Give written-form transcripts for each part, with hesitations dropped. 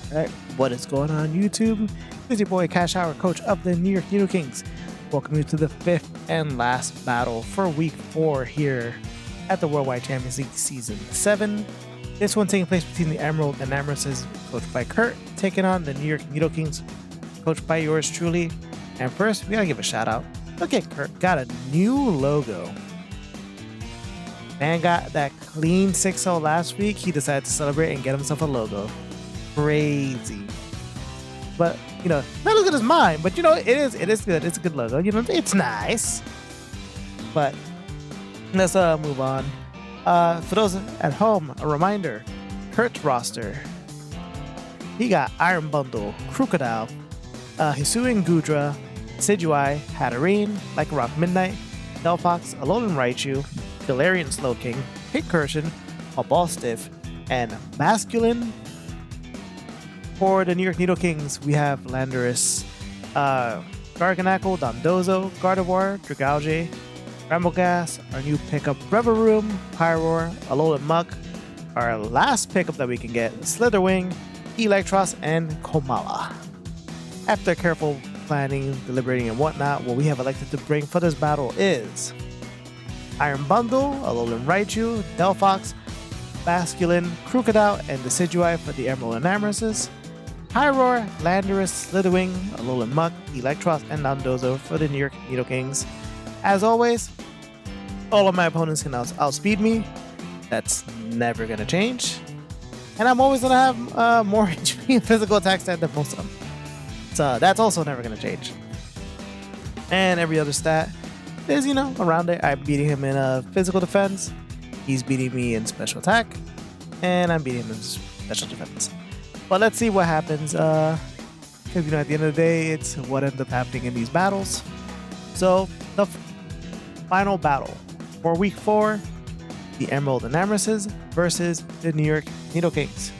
Alright, what is going on YouTube? It's your boy Kash, coach of the New York Nidokings. Welcome you to the fifth and last battle for week 4 here at the Worldwide Champions League Season 7. This one taking place between the Emerald and Enamorus, coached by Curt, taking on the New York Nidokings, coached by yours truly. And first, we gotta give a shout out. Look at Curt, got a new logo. Man got that clean 6-0 last week. He decided to celebrate and get himself a logo. Crazy. But, you know, not as good as mine, but you know, it is good. It's a good logo. You know, it's nice. But let's move on. For those at home, a reminder, Curt's roster. He got Iron Bundle, Crocodile, Hisui Gudra, Sidui, Hatterene, Like Rock Midnight, Delphox, Alolan Raichu, Galarian Slowking, Picursion, a Ball Stiff, and Masculine. For the New York Nidokings, we have Landorus, Garganacl, Dondozo, Gardevoir, Dragalge, Rambogas, our new pickup Brevaroom, Pyroar, Alolan Muck, our last pickup that we can get, Slitherwing, Electros, and Komala. After careful planning, deliberating, and whatnot, what we have elected to bring for this battle is Iron Bundle, Alolan Raichu, Delphox, Masculine, Crocodile, and Decidueye for the Emerald and Enamoruses. Pyroar, Landorus, Slitherwing, Alolan Muck, Electros, and Dondozo for the New York Nidokings. As always, all of my opponents can outspeed me. That's never going to change. And I'm always going to have more HP and physical attack stat than most of them. So that's also never going to change. And every other stat is, you know, around it. I'm beating him in physical defense. He's beating me in special attack. And I'm beating him in special defense. But let's see what happens. Because, you know, at the end of the day, it's what ends up happening in these battles. So, the final battle for week 4, the Emerald and Enamoruses versus the New York Nidokings.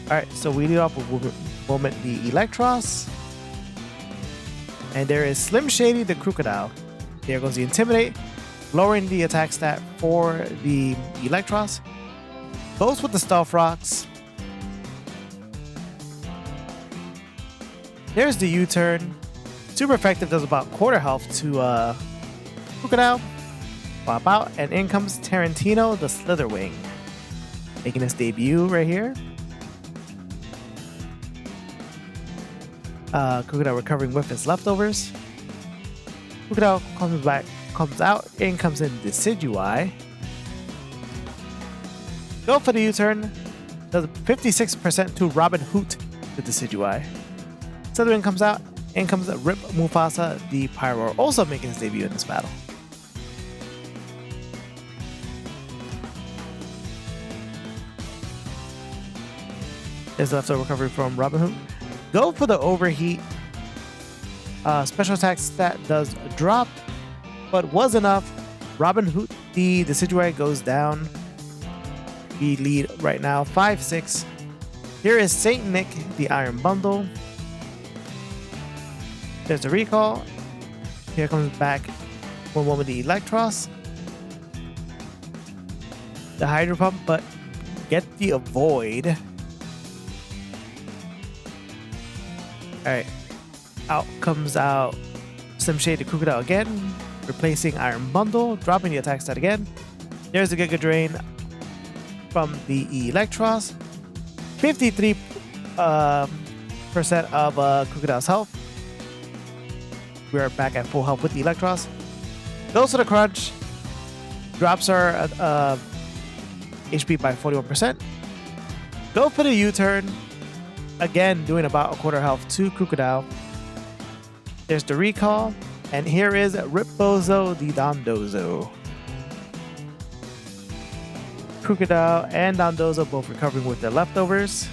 Alright, so we lead off with Moment the Electros. And there is Slim Shady the Crocodile. There goes the Intimidate, lowering the attack stat for the Electros. Goes with the Stealth Rocks. There's the U-turn. Super effective, does about quarter health to Crocodile. Pop out, and in comes Tarantino the Slitherwing, making his debut right here. Crocodile recovering with his leftovers. Crocodile comes out, in comes in Decidueye. Go for the U-turn. Does 56% to Robin Hoot with Decidueye. Slitherwing comes out, in comes Rip Mufasa the Pyroar, also making his debut in this battle. There's leftover recovery from Robin Hood. Go for the Overheat. Special attack stat does drop, but was enough. Robin Hood, the Decidueye goes down. We lead right now 5-6. Here is Saint Nick, the Iron Bundle. There's the recall. Here comes back one moment the Electros. The Hydro Pump, but get the Avoid. Alright, out comes out Slim Shady Crocodile again, replacing Iron Bundle, dropping the attack stat again. There's the Giga Drain from the Electros. 53% of Crocodile's health. We are back at full health with the Electros. Goes to the Crunch, drops our HP by 41%. Go for the U-turn. Again, doing about a quarter health to Crocodile. There's the recall, and here is Ripbozo the Dondozo. Crocodile and Dondozo both recovering with their leftovers.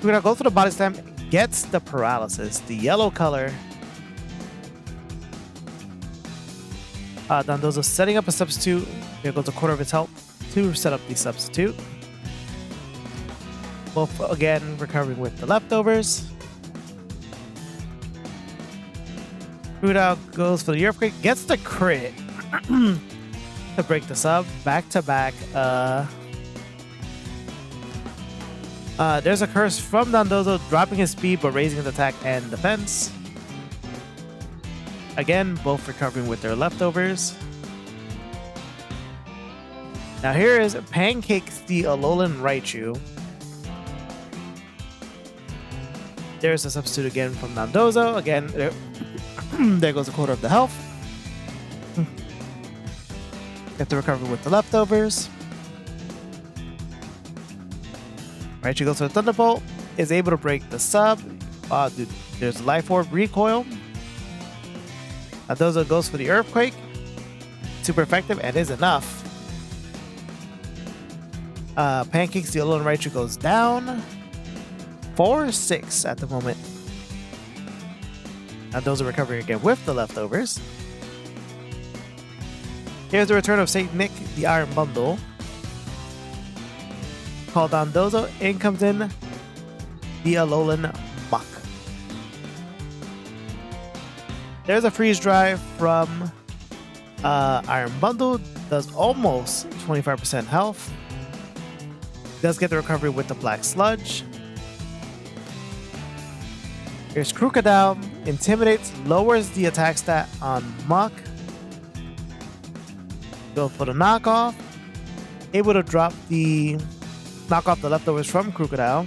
Crocodile goes for the body slam, gets the paralysis, the yellow color. Dondozo setting up a substitute. Here goes a quarter of its health to set up the substitute. Both again recovering with the leftovers. Crocodile goes for the Earthquake, gets the crit. to break the sub back to back. There's a curse from Dondozo, dropping his speed but raising his attack and defense. Again, both recovering with their leftovers. Now here is Pancakes the Alolan Raichu. There's a substitute again from Dondozo. Again, there goes a quarter of the health. Get to recover with the leftovers. Raichu goes for the Thunderbolt. Is able to break the sub. Dude, there's Life Orb Recoil. Dondozo goes for the Earthquake. Super effective and is enough. Pancakes the Alolan Raichu goes down. 4-6 at the moment. Dondozo recovering again with the leftovers. Here's the return of Saint Nick, the Iron Bundle. Call Dondozo, in comes in the Alolan Muck. There's a freeze drive from Iron Bundle, does almost 25% health. Does get the recovery with the Black Sludge. Here's Crocodile, intimidates, lowers the attack stat on Muck. Go for the knockoff. Able to knock off the leftovers from Crocodile.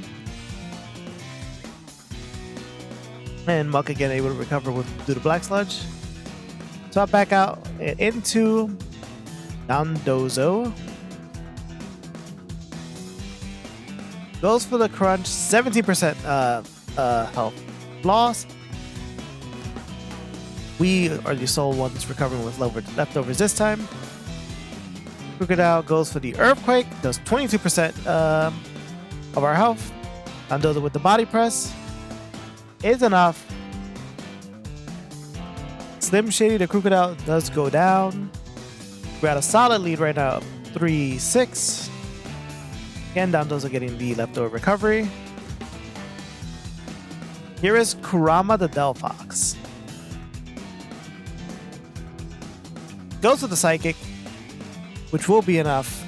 And Muck again able to recover due to Black Sludge. Swap back out and into Dondozo. Goes for the crunch, 17% health loss. We are the sole ones recovering with leftovers this time. Crocodile goes for the Earthquake, does 22% of our health. Dondozo with the Body Press is enough. Slim Shady, the Crocodile, does go down. We're at a solid lead right now, 3-6. Again, Dondozo getting the leftover recovery. Here is Kurama the Delphox. Goes to the Psychic, which will be enough.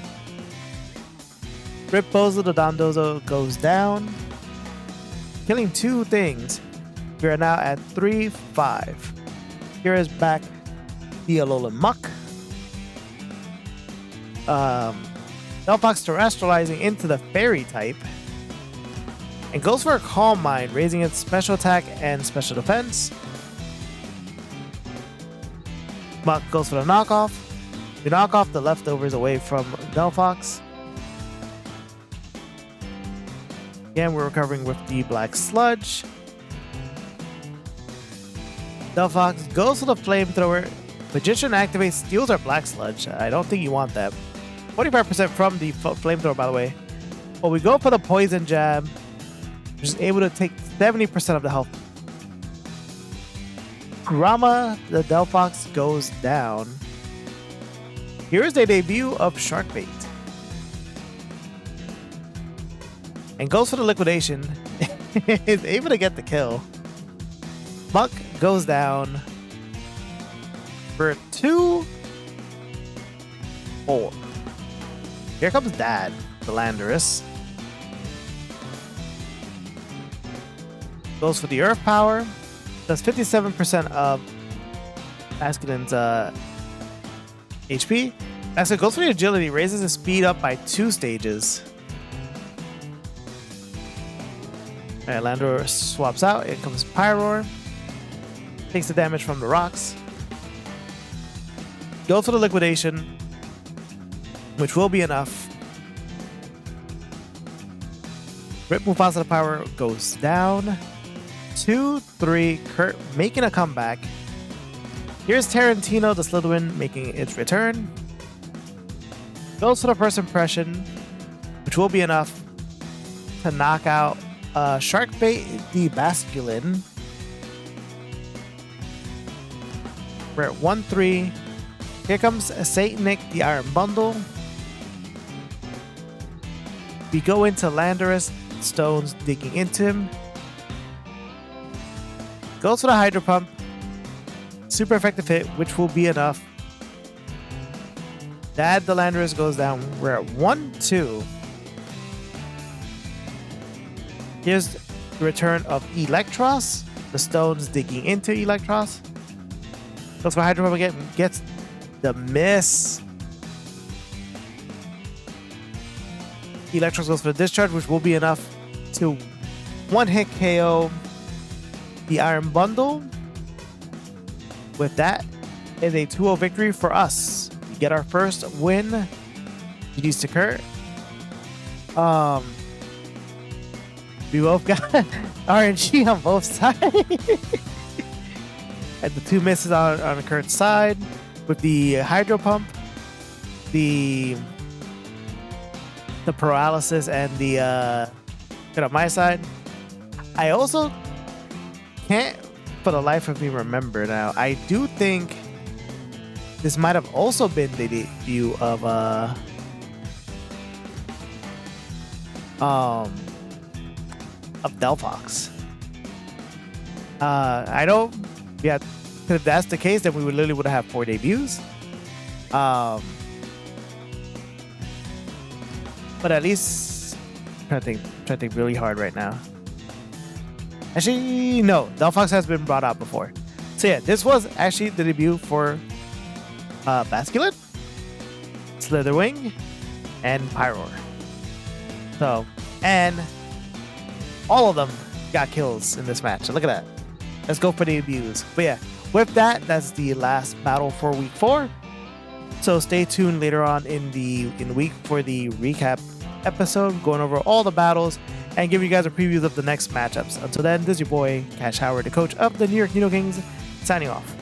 Rip Bozo the Dondozo goes down, killing two things. We are now at 3-5. Here is back the Alolan Muck. Delphox terrestrializing into the Fairy type. And goes for a Calm Mind, raising its special attack and special defense. Muck goes for the knockoff. We knock off the leftovers away from Delphox. Again, we're recovering with the Black Sludge. Delphox goes for the Flamethrower. Magician activates, steals our Black Sludge. I don't think you want that. 45% from the Flamethrower, by the way. But we go for the Poison Jab, which is able to take 70% of the health. Kurama, the Delphox, goes down. Here's the debut of Sharkbait. And goes for the Liquidation. Is able to get the kill. Muck goes down for 2-4. Here comes Dad, the Landorus. Goes for the Earth Power. Does 57% of Basculin's HP. Actually, goes for the Agility. Raises his speed up by 2 stages. Alright, Landorus swaps out. In comes Pyroar. Takes the damage from the rocks. Goes for the Liquidation, which will be enough. Rip Mufasa the Power goes down. 2-3. Curt making a comeback. Here's Tarantino the Slytherin making its return. Goes for the First Impression, which will be enough to knock out Sharkbait the Basculin. We're at 1-3. Here comes Saint Nick the Iron Bundle. We go into Landorus, Stones digging into him. Goes for the Hydro Pump. Super effective hit, which will be enough That Delandris goes down. We're at 1-2. Here's the return of Electros. The stones digging into Electros. Goes for Hydro Pump again. Gets the miss. Electros goes for the discharge, which will be enough to one-hit KO the Iron Bundle. With that, is a 2-0 victory for us. We get our first win. GG's to Curt. We both got RNG on both sides. And the 2 misses on Curt's side. With the Hydro Pump, the paralysis, and the on my side. I also can't for the life of me remember now. I do think this might have also been the debut of Delphox. I don't. Yeah, if that's the case, then we would literally have 4 debuts. But at least I'm trying to think really hard right now. Actually, no, Delphox has been brought out before. So yeah, this was actually the debut for Basculin, Slitherwing, and Pyroar. So, and all of them got kills in this match. So look at that. Let's go for the debuts. But yeah, with that, that's the last battle for week 4. So stay tuned later on in the week for the recap episode, going over all the battles and giving you guys a preview of the next matchups. Until then, this is your boy Kash Howard, the coach of the New York Nidokings, signing off.